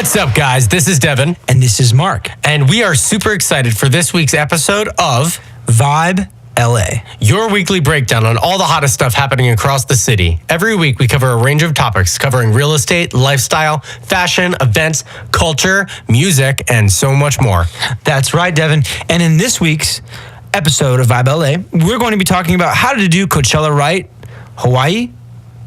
What's up, guys? This is Devon. And this is Mark. And we are super excited for this week's episode of Vibe LA. Your weekly breakdown on all the hottest stuff happening across the city. Every week, we cover a range of topics covering real estate, lifestyle, fashion, events, culture, music, and so much more. That's right, Devon. And in this week's episode of Vibe LA, we're going to be talking about how to do Coachella right, Hawaii,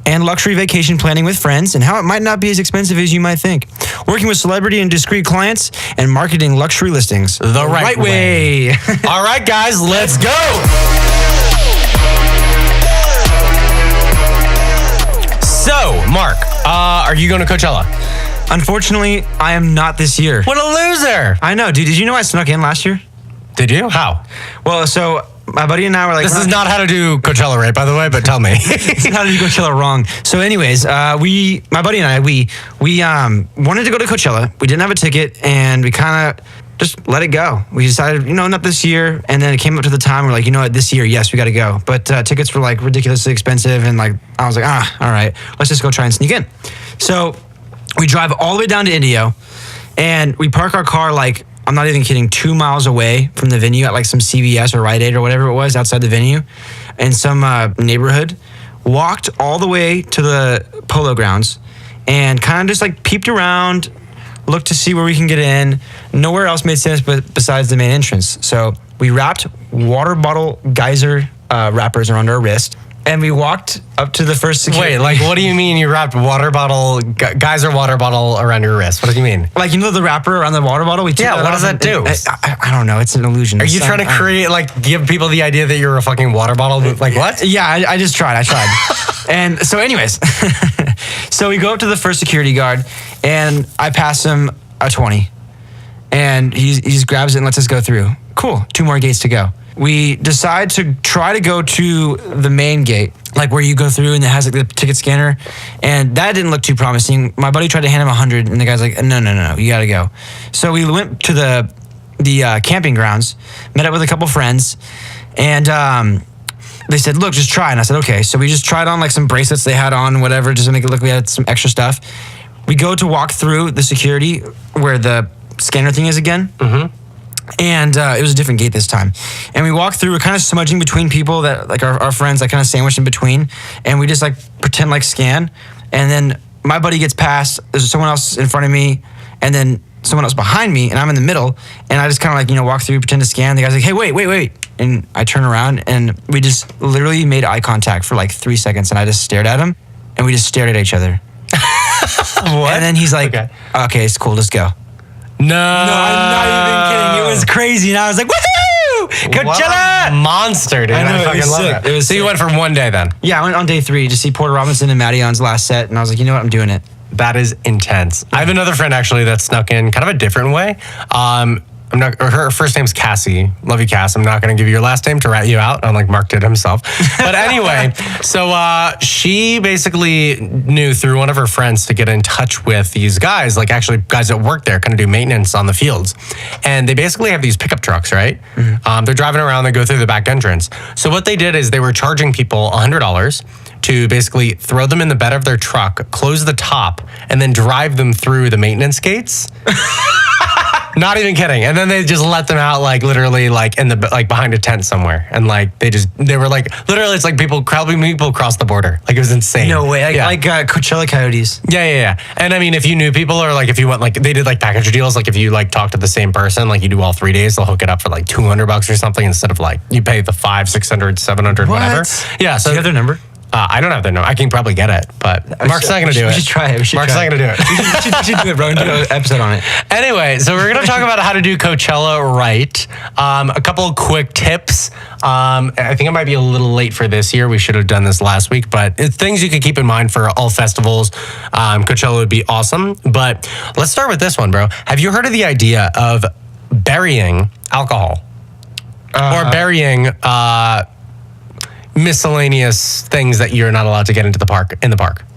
and luxury vacation planning with friends, and how it might not be as expensive as you might think. Working with celebrity and discreet clients, and marketing luxury listings the right way. All right, guys, let's go. So, Mark, are you going to Coachella? Unfortunately, I am not this year. What a loser. I know, dude. Did you know I snuck in last year? Did you? How? Well, so my buddy and I were like... This is not how to do Coachella right, by the way, but tell me. This is how to do Coachella wrong. So anyways, my buddy and I, we wanted to go to Coachella. We didn't have a ticket, and we kind of just let it go. We decided, not this year, and then it came up to the time, we're like, you know what, this year, yes, we got to go. But tickets were like ridiculously expensive, and like I was like, all right, let's just go try and sneak in. So we drive all the way down to Indio, and we park our car like, I'm not even kidding, 2 miles away from the venue at like some CVS or Rite Aid or whatever it was outside the venue in some neighborhood. Walked all the way to the Polo Grounds and kind of just like peeped around, looked to see where we can get in. Nowhere else made sense but besides the main entrance. So we wrapped water bottle geyser wrappers around our wrist. And we walked up to the first security. Wait, like, what do you mean you wrapped geyser water bottle around your wrist? What do you mean? Like, the wrapper around the water bottle? What does that do? I don't know. It's an illusion. Are you trying to create, give people the idea that you're a fucking water bottle? Like, what? Yeah, I just tried. And so anyways, so we go up to the first security guard, and I pass him a 20. And he just grabs it and lets us go through. Cool. 2 more gates to go. We decide to try to go to the main gate, like where you go through and it has like the ticket scanner. And that didn't look too promising. My buddy tried to hand him 100 and the guy's like, no, you gotta go. So we went to the camping grounds, met up with a couple friends, and they said, look, just try. And I said, okay. So we just tried on like some bracelets they had on, whatever, just to make it look like we had some extra stuff. We go to walk through the security where the scanner thing is again. Mm-hmm. And it was a different gate this time. And we walked through, we're kind of smudging between people that, like our friends, like kind of sandwiched in between. And we just like pretend like scan. And then my buddy gets past, there's someone else in front of me, and then someone else behind me, and I'm in the middle. And I just kind of like, walk through, pretend to scan. The guy's like, hey, wait. And I turn around, and we just literally made eye contact for like 3 seconds. And I just stared at him, and we just stared at each other. What? And then he's like, okay, it's cool, let's go. No, I'm not even kidding. It was crazy, and I was like, woohoo! Coachella! What a monster, dude. I know, I fucking love it. So you went from one day then? Yeah, I went on day 3 to see Porter Robinson and Matty On's last set, and I was like, you know what, I'm doing it. That is intense. I have another friend actually that snuck in kind of a different way. Her first name's Cassie. Love you, Cass. I'm not going to give you your last name to rat you out, unlike Mark did himself. But anyway, so she basically knew through one of her friends to get in touch with these guys, like actually guys that work there, kind of do maintenance on the fields. And they basically have these pickup trucks, right? Mm-hmm. They're driving around, they go through the back entrance. So what they did is they were charging people $100 to basically throw them in the bed of their truck, close the top, and then drive them through the maintenance gates. Not even kidding. And then they just let them out, like literally, like in the behind a tent somewhere, and like they were like literally, it's like people cross the border. Like it was insane. No way. Like Coachella Coyotes. Yeah. And I mean, if you knew people, or like if you went, like they did like package deals, like if you like talk to the same person, like you do all 3 days, they'll hook it up for like $200 or something instead of like you pay the $500, $600, $700, whatever. Yeah. So do you have their number? I don't have their number. I can probably get it, but Mark's not going to do it. We should try it. Mark's not going to do it. we should do it, bro. And do an episode on it. Anyway, so we're going to talk about how to do Coachella right. A couple of quick tips. I think it might be a little late for this year. We should have done this last week, but it's things you can keep in mind for all festivals. Coachella would be awesome. But let's start with this one, bro. Have you heard of the idea of burying alcohol? Or burying miscellaneous things that you're not allowed to get into the park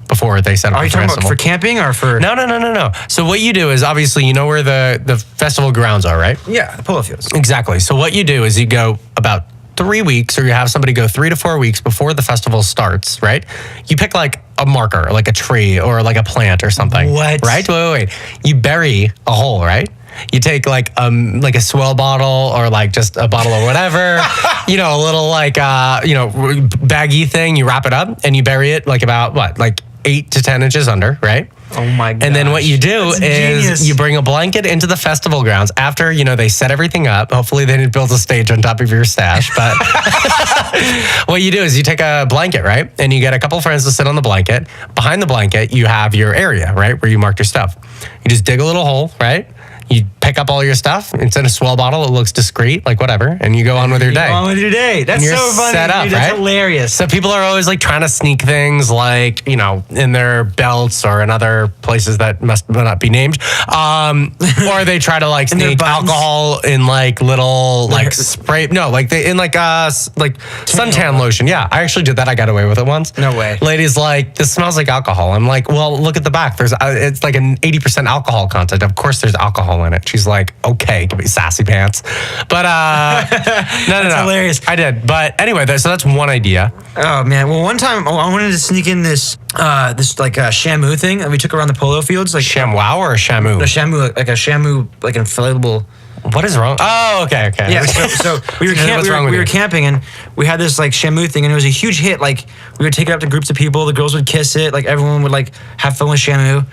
before they set up the festival. Are you talking about for camping or for... No. So what you do is, obviously, you know where the festival grounds are, right? Yeah, the polo fields. Exactly. So what you do is you go about 3 weeks, or you have somebody go 3 to 4 weeks before the festival starts, right? You pick like a marker, like a tree or like a plant or something. What? Right? Wait. You bury a hole, right? You take like a swell bottle or like just a bottle of whatever, you know, a little like, baggy thing. You wrap it up and you bury it like about like 8 to 10 inches under, right? Oh my god! And then what you do That's is genius. you bring a blanket into the festival grounds after, they set everything up. Hopefully they didn't build a stage on top of your stash, but what you do is you take a blanket, right? And you get a couple friends to sit on the blanket. Behind the blanket, you have your area, right? Where you marked your stuff. You just dig a little hole, right? You pick up all your stuff. It's in a swell bottle. It looks discreet, like whatever. And you go on with your day. Go on with your day. That's And you're so funny. set up, dude. That's right? hilarious. So people are always like trying to sneak things like, in their belts or in other places that must not be named. Or they try to like In their sneak buttons? alcohol in like little like spray. No, like they in like suntan lotion. Yeah, I actually did that. I got away with it once. No way. Ladies like, this smells like alcohol. I'm like, well, look at the back. There's it's like an 80% alcohol content. Of course there's alcohol in it. She's like, okay, give me sassy pants. But no. hilarious. I did. But anyway, so that's one idea. Oh man! Well, one time I wanted to sneak in this like a shamu thing that we took around the polo fields, like ShamWow or a Shamu? a shamu, like an inflatable. What is wrong? Oh, okay. Yeah. So we were What's wrong with we were you? camping and we had this like shamu thing and it was a huge hit. Like we would take it up to groups of people. The girls would kiss it. Like everyone would like have fun with shamu.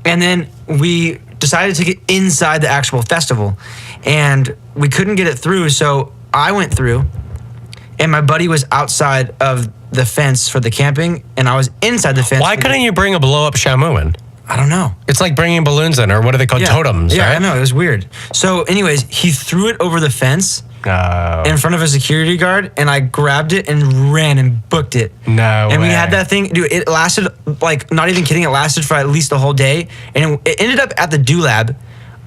And then we decided to get inside the actual festival, and we couldn't get it through. So I went through, and my buddy was outside of the fence for the camping, and I was inside the fence. Why couldn't you bring a blow up Shamu in? I don't know. It's like bringing balloons in, or what are they called? Totems, Yeah, right? I know. It was weird. So, anyways, he threw it over the fence No. in front of a security guard, and I grabbed it and ran and booked it. No And we way. had that thing, dude. It lasted like, not even kidding, it lasted for at least a whole day, and it ended up at the Do Lab,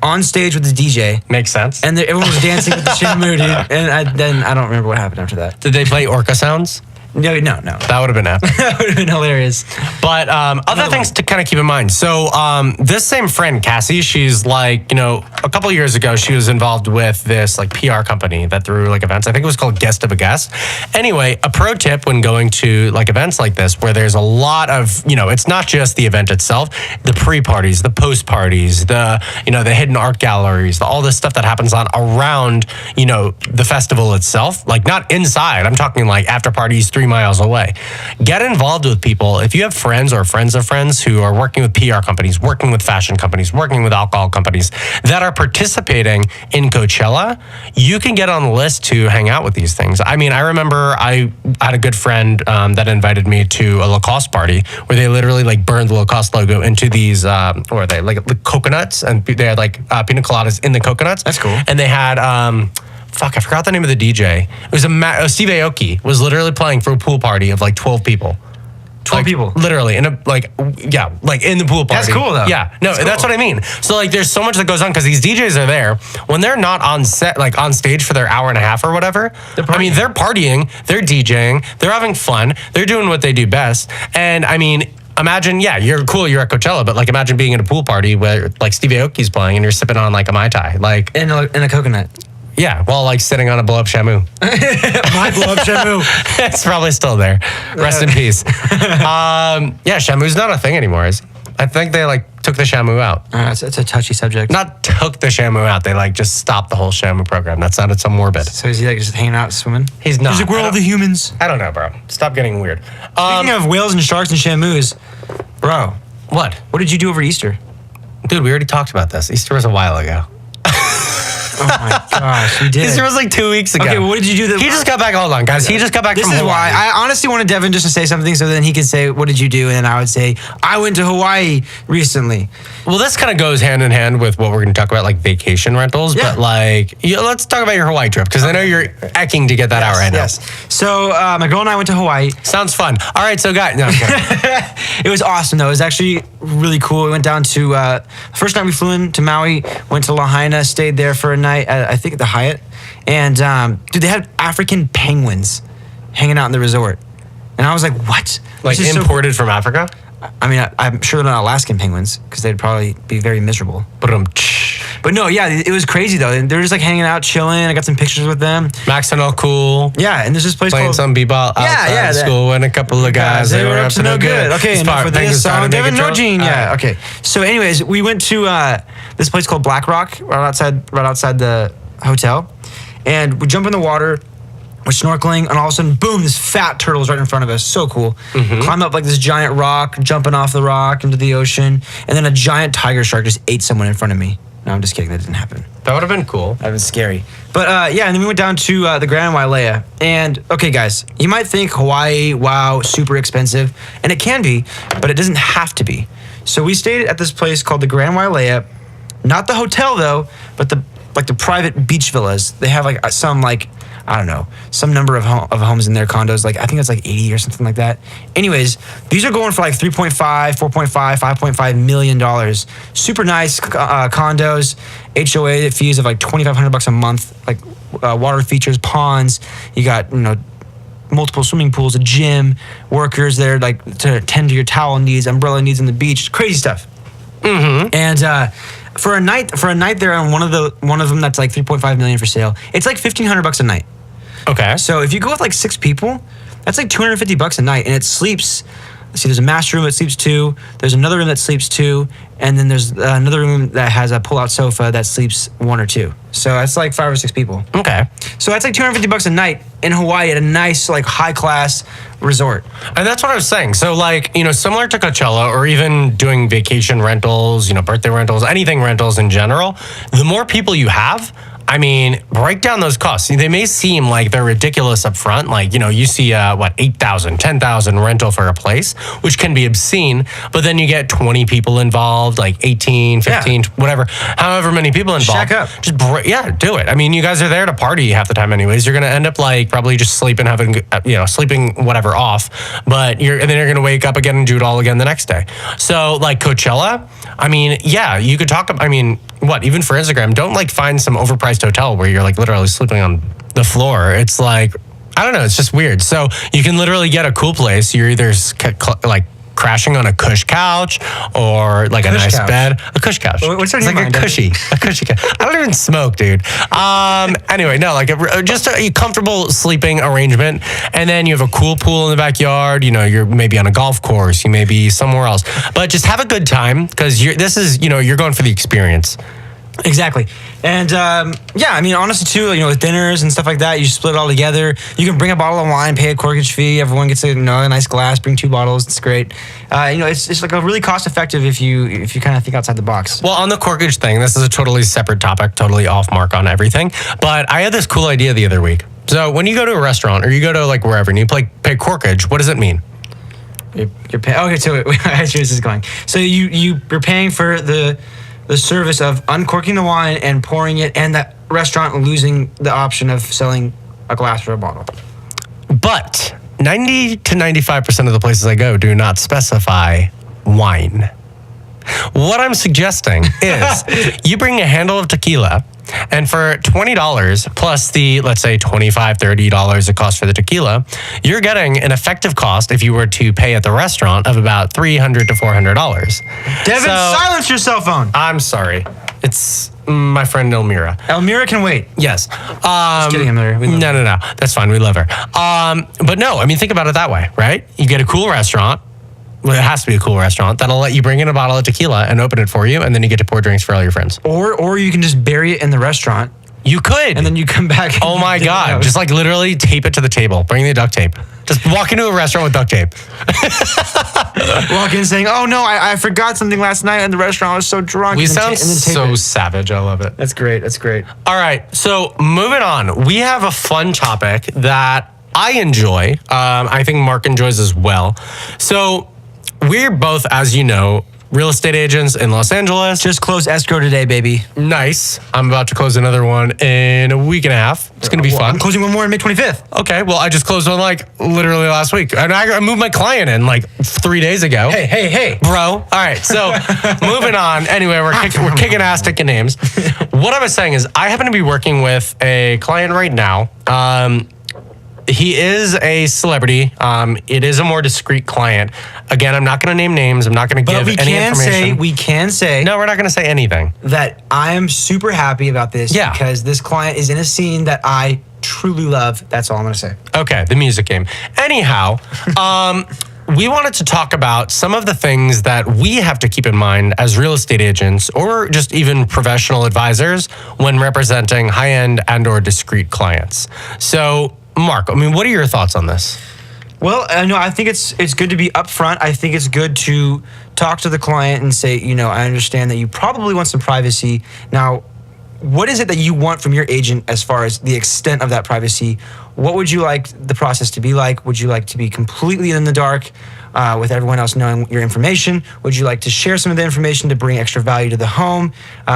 on stage with the DJ, Makes sense. and everyone was dancing with the shamu, dude. And then I don't remember what happened after that. Did they play orca sounds? No. That would have been epic. That would have been hilarious. But other things to kind of keep in mind. So this same friend, Cassie, she's like, a couple of years ago, she was involved with this like PR company that threw like events. I think it was called Guest of a Guest. Anyway, a pro tip when going to like events like this, where there's a lot of, it's not just the event itself, the pre-parties, the post-parties, the hidden art galleries, all this stuff that happens around, the festival itself. Like not inside. I'm talking like after parties 3 miles away. Get involved with people. If you have friends or friends of friends who are working with PR companies, working with fashion companies, working with alcohol companies that are participating in Coachella, you can get on the list to hang out with these things. I mean, I remember I had a good friend that invited me to a Lacoste party where they literally like burned the Lacoste logo into these, what are they, like the coconuts, and they had like pina coladas in the coconuts. That's cool. And they had, I forgot the name of the DJ. It was Steve Aoki was literally playing for a pool party of like 12 people. 12 people. Literally in in the pool party. That's cool, though. Yeah. No, That's that's cool. what I mean. So like there's so much that goes on because these DJs are there when they're not on set, like on stage for their hour and a half or whatever. I mean, they're partying, they're DJing, they're having fun, they're doing what they do best. And I mean, imagine, you're cool, you're at Coachella, but like imagine being at a pool party where like Steve Aoki's playing and you're sipping on like a Mai Tai. Like In a coconut. yeah, while like sitting on a blow up Shamu. My blow up shamu. It's probably still there. Rest in peace. Shamu's not a thing anymore, is it? I think they like took the Shamu out. It's a touchy subject. Not took the Shamu out. They like just stopped the whole Shamu program. That sounded so morbid. So is he like just hanging out swimming? He's not. He's like, where are all the humans? I don't know, bro. Stop getting weird. Speaking of whales and sharks and shamus, bro, What? what did you do over Easter? Dude, we already talked about this. Easter was a while ago. Oh my gosh, you did. Easter was like 2 weeks ago. Okay, what did you do? He just got back. Hold on, guys. He just got back This from is Hawaii. why I honestly wanted Devon just to say something so then he could say, what did you do? And then I would say, I went to Hawaii recently. Well, this kind of goes hand in hand with what we're going to talk about, like vacation rentals. Yeah. But like, let's talk about your Hawaii trip because I know you're ecking to get that out right now. Yes. So my girl and I went to Hawaii. Sounds fun. All right, so guys, no, I'm kidding. It was awesome, though. It was actually really cool. We went down to, first night we flew into Maui, went to Lahaina, stayed there for a night, I think at the Hyatt. And, dude, they had African penguins hanging out in the resort. And I was like, what? Like This is so imported from Africa. I mean, I'm sure they're not Alaskan penguins because they'd probably be very miserable. But no, yeah, it was crazy though. They're just like hanging out, chilling. I got some pictures with them. Max and all cool. Yeah, and there's this place Playing called some b-ball outside school and a couple of guys, they were up to no good. Okay, enough with this song. Devon Norjean, yeah. Okay, so anyways, we went to this place called Black Rock right outside the hotel, and we jump in the water. We're snorkeling, and all of a sudden, boom, this fat turtle is right in front of us. So cool. Climb up like this giant rock, jumping off the rock into the ocean, and then a giant tiger shark just ate someone in front of me. No, I'm just kidding. That didn't happen. That would have been cool. That was scary. But yeah, and then we went down to the Grand Wailea. And okay, guys, you might think Hawaii, wow, super expensive. And it can be, but it doesn't have to be. So we stayed at this place called the Grand Wailea. Not the hotel, though, but the private beach villas. They have like some I don't know, some number of homes in their condos. Like, I think it's like 80 or something like that. Anyways, these are going for like 3.5, 4.5, 5.5 million dollars. Super nice condos, HOA fees of like $2,500 a month, like water features, ponds. You got, multiple swimming pools, a gym, workers there like to attend to your towel needs, umbrella needs on the beach, crazy stuff. And for a night there on one of them that's like 3.5 million for sale, it's like $1,500 a night. Okay. So if you go with like 6 people, that's like $250 a night, and it sleeps. Let's see, there's a master room that sleeps 2. There's another room that sleeps 2, and then there's another room that has a pull-out sofa that sleeps 1 or 2. So that's like 5 or 6 people. Okay. So that's like $250 a night in Hawaii at a nice, like, high-class resort. And that's what I was saying. So, like, similar to Coachella or even doing vacation rentals, birthday rentals, anything rentals in general, the more people you have, I mean, break down those costs. They may seem like they're ridiculous up front. Like, you see, $8,000, $10,000 rental for a place, which can be obscene. But then you get 20 people involved, like 18, 15, whatever, however many people involved. Shack up. Just, do it. I mean, you guys are there to party half the time anyways. You're going to end up like probably just sleeping whatever off. But then you're going to wake up again and do it all again the next day. So like Coachella, I mean, yeah, you could talk about, even for Instagram, don't like find some overpriced hotel where you're like literally sleeping on the floor. It's like, I don't know, it's just weird. So you can literally get a cool place. You're either like crashing on a cush couch or like a nice bed. A cush couch. What's it's like a cushy couch. I don't even smoke, dude. Anyway, no, like just a comfortable sleeping arrangement. And then you have a cool pool in the backyard. You're maybe on a golf course. You may be somewhere else. But just have a good time because you're going for the experience. Exactly. And honestly too, with dinners and stuff like that, you split it all together. You can bring a bottle of wine, pay a corkage fee. Everyone gets a nice glass, bring 2 bottles. It's great. It's like a really cost effective if you kind of think outside the box. Well, on the corkage thing, this is a totally separate topic, totally off mark on everything. But I had this cool idea the other week. So when you go to a restaurant or you go to like wherever and you pay corkage, what does it mean? You're paying. Okay, so I see where this is going. So you're paying for the service of uncorking the wine and pouring it, and the restaurant losing the option of selling a glass or a bottle. But 90 to 95% of the places I go do not specify wine. What I'm suggesting is you bring a handle of tequila, and for $20 plus the, let's say, $25, $30 it costs for the tequila, you're getting an effective cost if you were to pay at the restaurant of about $300 to $400. Devin, silence your cell phone. I'm sorry. It's my friend Elmira. Elmira can wait. Yes. Just kidding, Elmira. No. That's fine. We love her. But no, think about it that way, right? You get a cool restaurant. Well, it has to be a cool restaurant that'll let you bring in a bottle of tequila and open it for you, and then you get to pour drinks for all your friends. Or you can just bury it in the restaurant. You could. And then you come back. Oh my God. Just like literally tape it to the table. Bring the duct tape. Just walk into a restaurant with duct tape. Walk in saying, oh no, I forgot something last night in the restaurant. I was so drunk. We sound so savage. I love it. That's great. All right. So moving on. We have a fun topic that I enjoy. I think Mark enjoys as well. So we're both, as you know, real estate agents in Los Angeles. Just closed escrow today, baby. Nice. I'm about to close another one in a week and a half. It's going to be fun. I'm closing one more on May 25th. Okay. Well, I just closed one like literally last week. And I moved my client in like 3 days ago. Hey. Bro. All right. So moving on. Anyway, we're kicking ass, taking names. What I was saying is I happen to be working with a client right now. he is a celebrity. It is a more discreet client. Again, I'm not going to name names. I'm not going to give any information. We can say no, we're not going to say anything. That I am super happy about this because this client is in a scene that I truly love. That's all I'm going to say. Okay, the music game. Anyhow, we wanted to talk about some of the things that we have to keep in mind as real estate agents or just even professional advisors when representing high-end and or discreet clients. So, Mark, I mean, what are your thoughts on this? Well, I think it's good to be upfront. I think it's good to talk to the client and say, I understand that you probably want some privacy. Now, what is it that you want from your agent as far as the extent of that privacy? What would you like the process to be like? Would you like to be completely in the dark with everyone else knowing your information? Would you like to share some of the information to bring extra value to the home?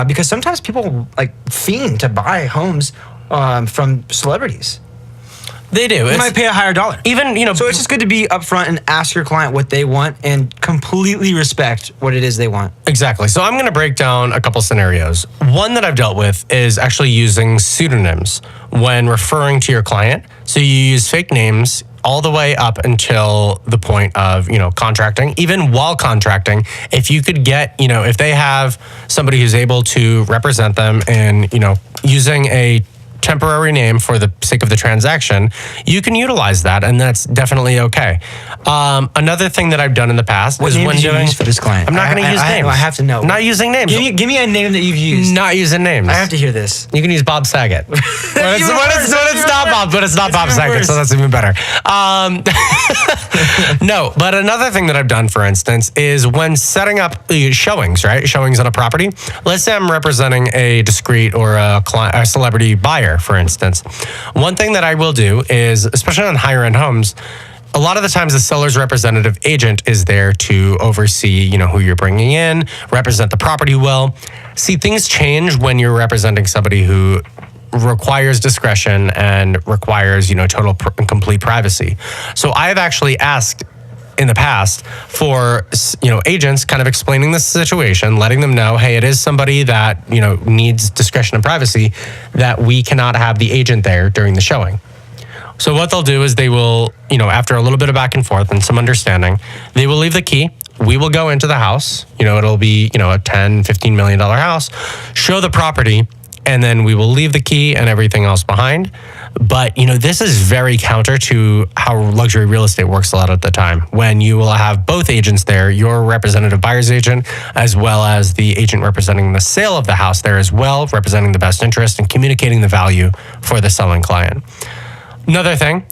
Because sometimes people fiend to buy homes from celebrities. They do. You might pay a higher dollar. So it's just good to be upfront and ask your client what they want and completely respect what it is they want. Exactly. So I'm going to break down a couple scenarios. One that I've dealt with is actually using pseudonyms when referring to your client. So you use fake names all the way up until the point of, contracting. Even while contracting, if you could get, if they have somebody who's able to represent them and, using a temporary name for the sake of the transaction, you can utilize that, and that's definitely okay. Another thing that I've done in the past is when did you use for this client? I'm not going to use names. I have to know. Not using names. Give me a name that you've used. Not using names. I have to hear this. You can use Bob Saget. It's not Bob Saget, so that's even better. No, but another thing that I've done, for instance, is when setting up showings, right? Showings on a property. Let's say I'm representing a discreet or a celebrity buyer, for instance. One thing that I will do is, especially on higher end homes, a lot of the times the seller's representative agent is there to oversee, who you're bringing in, represent the property well. See, things change when you're representing somebody who requires discretion and requires, total and complete privacy. So I've actually asked in the past for, agents kind of explaining the situation, letting them know, hey, it is somebody that, needs discretion and privacy, that we cannot have the agent there during the showing. So what they'll do is they will, after a little bit of back and forth and some understanding, they will leave the key. We will go into the house. It'll be, a $10, $15 million house, show the property, and then we will leave the key and everything else behind. But, this is very counter to how luxury real estate works a lot of the time, when you will have both agents there, your representative buyer's agent, as well as the agent representing the sale of the house there as well, representing the best interest and communicating the value for the selling client. Another thing,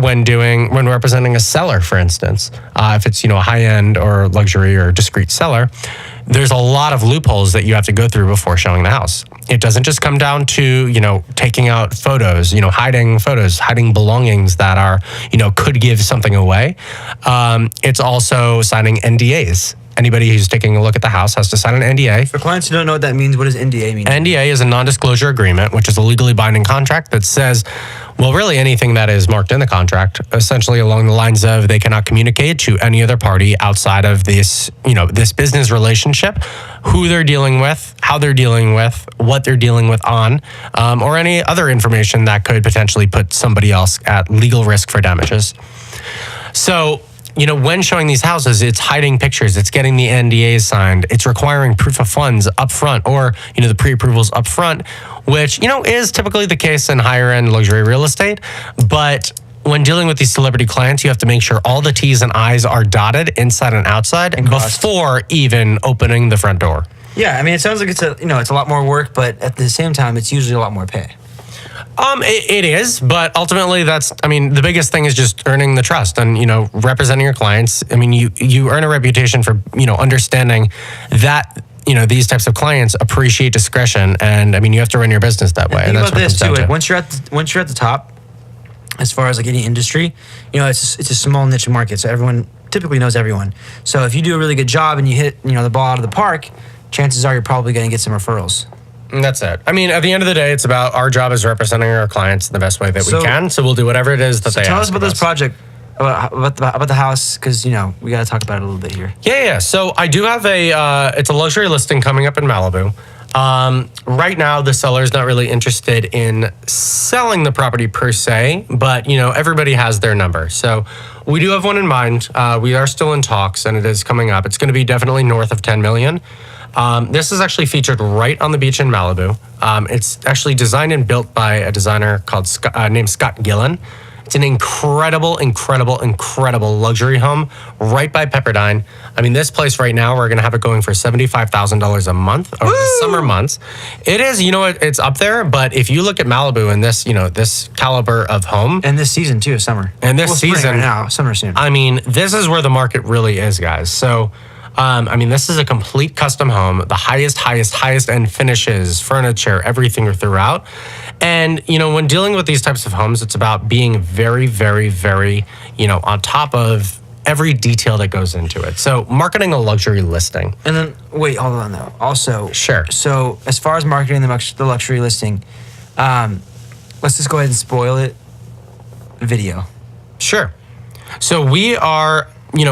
when representing a seller, for instance, if it's, a high-end or luxury or discreet seller, there's a lot of loopholes that you have to go through before showing the house. It doesn't just come down to, taking out photos, hiding belongings that are, could give something away. It's also signing NDAs. Anybody who's taking a look at the house has to sign an NDA. For clients who don't know what that means, what does NDA mean? NDA is a non-disclosure agreement, which is a legally binding contract that says, well, really anything that is marked in the contract, essentially along the lines of they cannot communicate to any other party outside of this, this business relationship, who they're dealing with, how they're dealing with, what they're dealing with on, or any other information that could potentially put somebody else at legal risk for damages. So, when showing these houses, it's hiding pictures, it's getting the NDAs signed, it's requiring proof of funds up front or, the pre-approvals up front, which, is typically the case in higher end luxury real estate. But when dealing with these celebrity clients, you have to make sure all the T's and I's are dotted inside and outside before even opening the front door. Yeah, it sounds like it's a lot more work, but at the same time, it's usually a lot more pay. It is, but ultimately the biggest thing is just earning the trust and, representing your clients. You earn a reputation for, understanding that, these types of clients appreciate discretion, and you have to run your business that way. And that's about this too. Once you're at the top, as far as any industry, it's a small niche market, so everyone typically knows everyone. So if you do a really good job and you hit, the ball out of the park, chances are you're probably going to get some referrals. And that's it. At the end of the day, it's about our job is representing our clients in the best way that we can. So we'll do whatever it is that they ask. Tell us about this project, about the house, because we got to talk about it a little bit here. Yeah. So I do have it's a luxury listing coming up in Malibu. Right now, the seller is not really interested in selling the property per se, but everybody has their number. So we do have one in mind. We are still in talks, and it is coming up. It's going to be definitely north of 10 million. This is actually featured right on the beach in Malibu. It's actually designed and built by a designer named Scott Gillen. It's an incredible luxury home right by Pepperdine. I mean, this place right now, we're going to have it going for $75,000 a month over the summer months. It is, it's up there, but if you look at Malibu and this, this caliber of home. And this season too, summer. And this season. Right now, summer soon. I mean, this is where the market really is, guys. So, this is a complete custom home, the highest end finishes, furniture, everything throughout. And, when dealing with these types of homes, it's about being very, on top of every detail that goes into it. So marketing a luxury listing. And then, wait, hold on though. Also, sure. So as far as marketing the luxury listing, let's just go ahead and spoil it. Video. Sure. So we are,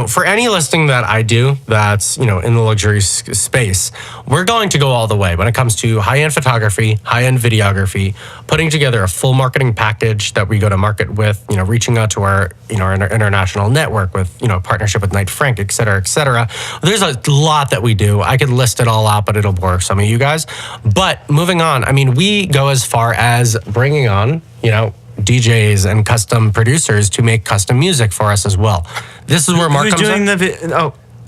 for any listing that I do that's, in the luxury space, we're going to go all the way when it comes to high-end photography, high-end videography, putting together a full marketing package that we go to market with, reaching out to our, our international network with, partnership with Knight Frank, et cetera, et cetera. There's a lot that we do. I could list it all out, but it'll bore some of you guys. But moving on, we go as far as bringing on, DJs and custom producers to make custom music for us as well. This is where Mark comes in.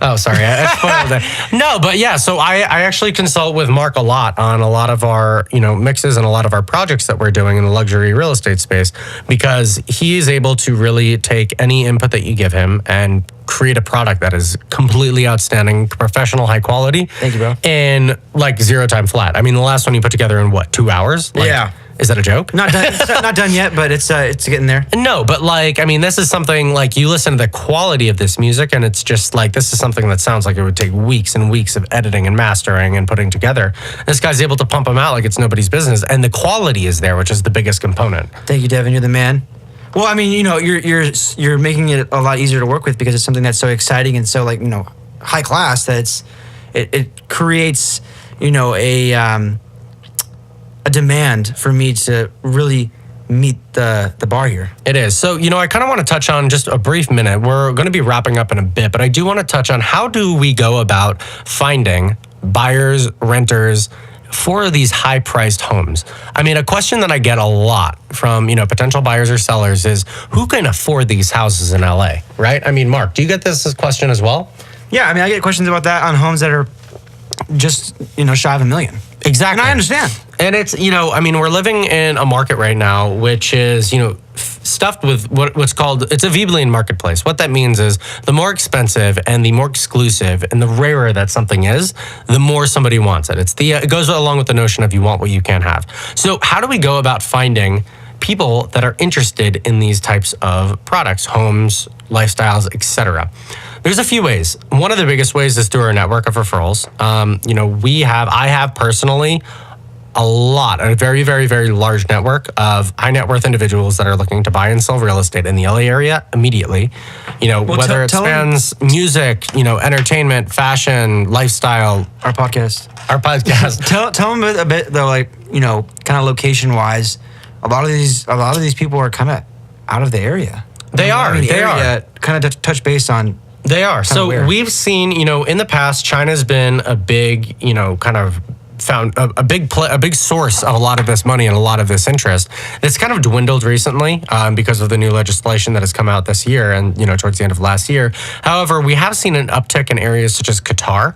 Oh, sorry, I spoiled it. No, but yeah, so I actually consult with Mark a lot on a lot of our, mixes and a lot of our projects that we're doing in the luxury real estate space, because he is able to really take any input that you give him and create a product that is completely outstanding, professional, high quality. Thank you, bro. In like 0 time flat. The last one you put together in what, 2 hours? Yeah. Is that a joke? Not done. It's not done yet, but it's getting there. No, but this is something you listen to the quality of this music, and it's just this is something that sounds like it would take weeks and weeks of editing and mastering and putting together. This guy's able to pump them out like it's nobody's business, and the quality is there, which is the biggest component. Thank you, Devin. You're the man. Well, you're making it a lot easier to work with because it's something that's so exciting and so high class that it creates a demand for me to really meet the bar here. It is. So, I kind of want to touch on just a brief minute. We're going to be wrapping up in a bit, but I do want to touch on how do we go about finding buyers, renters for these high-priced homes. A question that I get a lot from, potential buyers or sellers is who can afford these houses in LA, right? Mark, do you get this question as well? Yeah, I get questions about that on homes that are just, shy of $1 million. Exactly. And I understand. And it's, we're living in a market right now, which is, stuffed with what's called, it's a Veblen marketplace. What that means is the more expensive and the more exclusive and the rarer that something is, the more somebody wants it. It goes along with the notion of you want what you can't have. So how do we go about finding people that are interested in these types of products, homes, lifestyles, etc.? There's a few ways. One of the biggest ways is through our network of referrals. I have personally a very, very, very large network of high net worth individuals that are looking to buy and sell real estate in the LA area immediately. Whether it spans music, entertainment, fashion, lifestyle. Our podcast. Tell them a bit though, kind of location wise. A lot of these people are kind of out of the area. They are. Kind of touch base on. They are. So we've seen, in the past, China's been a big, found a big source of a lot of this money and a lot of this interest. It's kind of dwindled recently because of the new legislation that has come out this year and, towards the end of last year. However, we have seen an uptick in areas such as Qatar,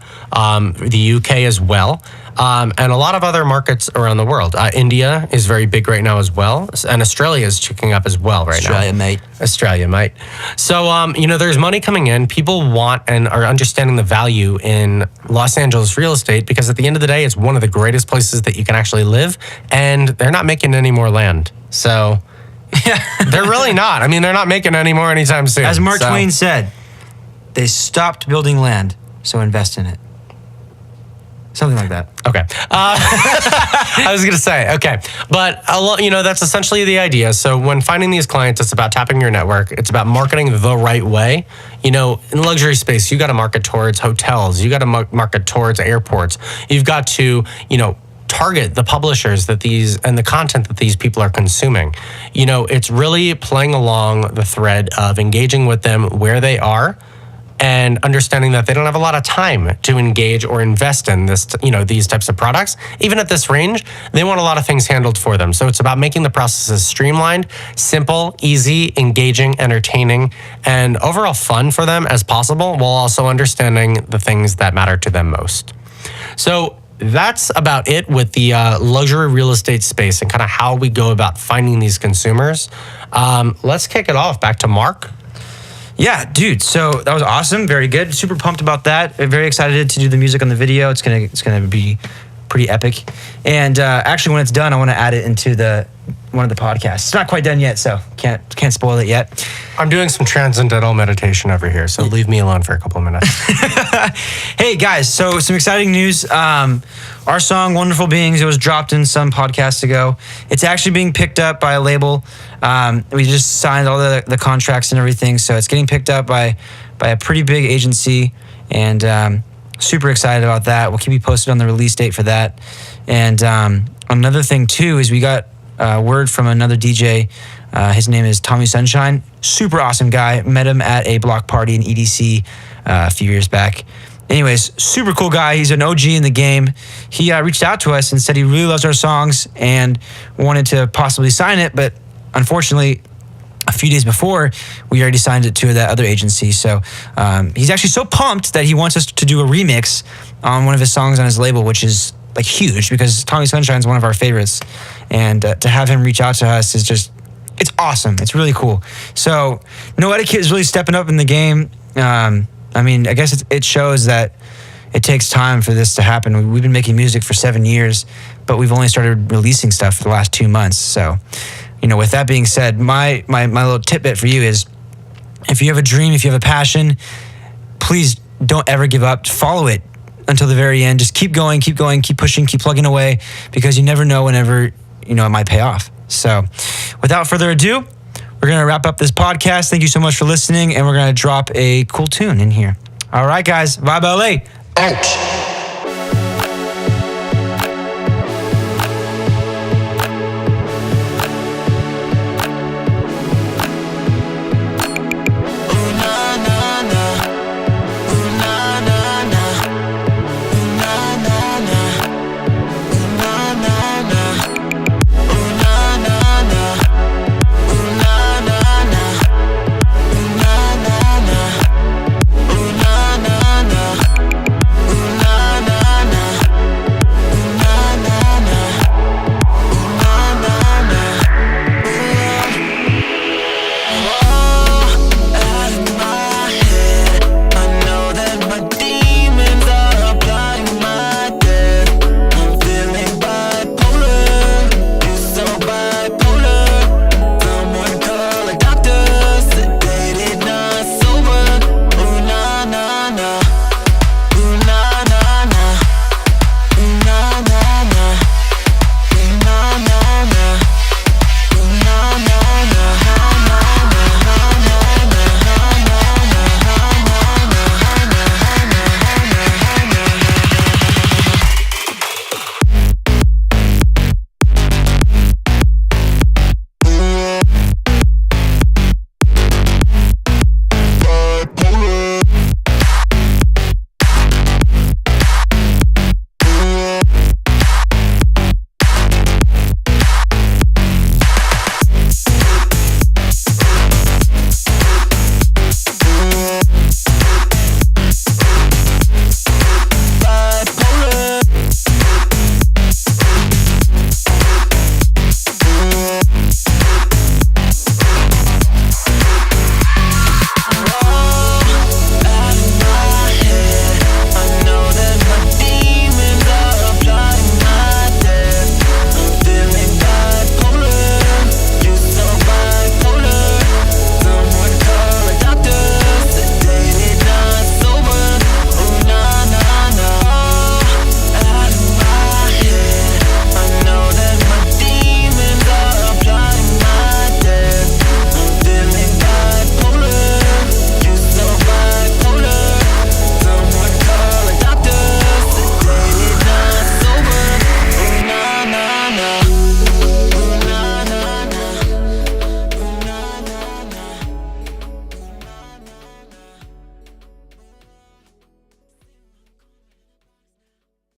the UK as well. And a lot of other markets around the world. India is very big right now as well. And Australia is kicking up as well right now. Australia, mate. So, there's money coming in. People want and are understanding the value in Los Angeles real estate because at the end of the day, it's one of the greatest places that you can actually live. And they're not making any more land. So, they're really not. They're not making any more anytime soon. As Mark Twain said, they stopped building land, so invest in it. Something like that. Okay. I was going to say, okay. But, that's essentially the idea. So when finding these clients, it's about tapping your network. It's about marketing the right way. In luxury space, you got to market towards hotels. You got to market towards airports. You've got to, target the publishers that these and the content that these people are consuming. You know, it's really playing along the thread of engaging with them where they are and understanding that they don't have a lot of time to engage or invest in this, you know, these types of products. Even at this range, they want a lot of things handled for them. So it's about making the processes streamlined, simple, easy, engaging, entertaining, and overall fun for them as possible, while also understanding the things that matter to them most. So that's about it with the luxury real estate space and kind of how we go about finding these consumers. Let's kick it off. Back to Mark. Yeah, dude. So that was awesome. Very good. Super pumped about that. Very excited to do the music on the video. It's gonna be pretty epic. And actually, when it's done, I want to add it into one of the podcasts. It's not quite done yet, so can't spoil it yet. I'm doing some transcendental meditation over here, so leave me alone for a couple of minutes. Hey guys, so some exciting news. Our song "Wonderful Beings" it was dropped in some podcasts ago. It's actually being picked up by a label. We just signed all the contracts and everything, so it's getting picked up by a pretty big agency, and super excited about that. We'll keep you posted on the release date for that. And another thing too is we got word from another DJ. His name is Tommy Sunshine. Super awesome guy. Met him at a block party in EDC a few years back. Anyways, super cool guy. He's an OG in the game. He reached out to us and said he really loves our songs and wanted to possibly sign it, but unfortunately, a few days before, we already signed it to that other agency. So he's actually so pumped that he wants us to do a remix on one of his songs on his label, which is like huge because Tommy Sunshine is one of our favorites. And to have him reach out to us is just, it's awesome. It's really cool. So No Etiquette is really stepping up in the game. I mean, I guess it shows that it takes time for this to happen. We've been making music for 7 years, but we've only started releasing stuff for the last 2 months. So, you know, with that being said, my little tidbit for you is, if you have a dream, if you have a passion, please don't ever give up. Follow it until the very end. Just keep going, keep pushing, keep plugging away, because you never know whenever, you know, it might pay off. So without further ado, we're going to wrap up this podcast. Thank you so much for listening, and we're going to drop a cool tune in here. All right, guys. Vibe LA. Out.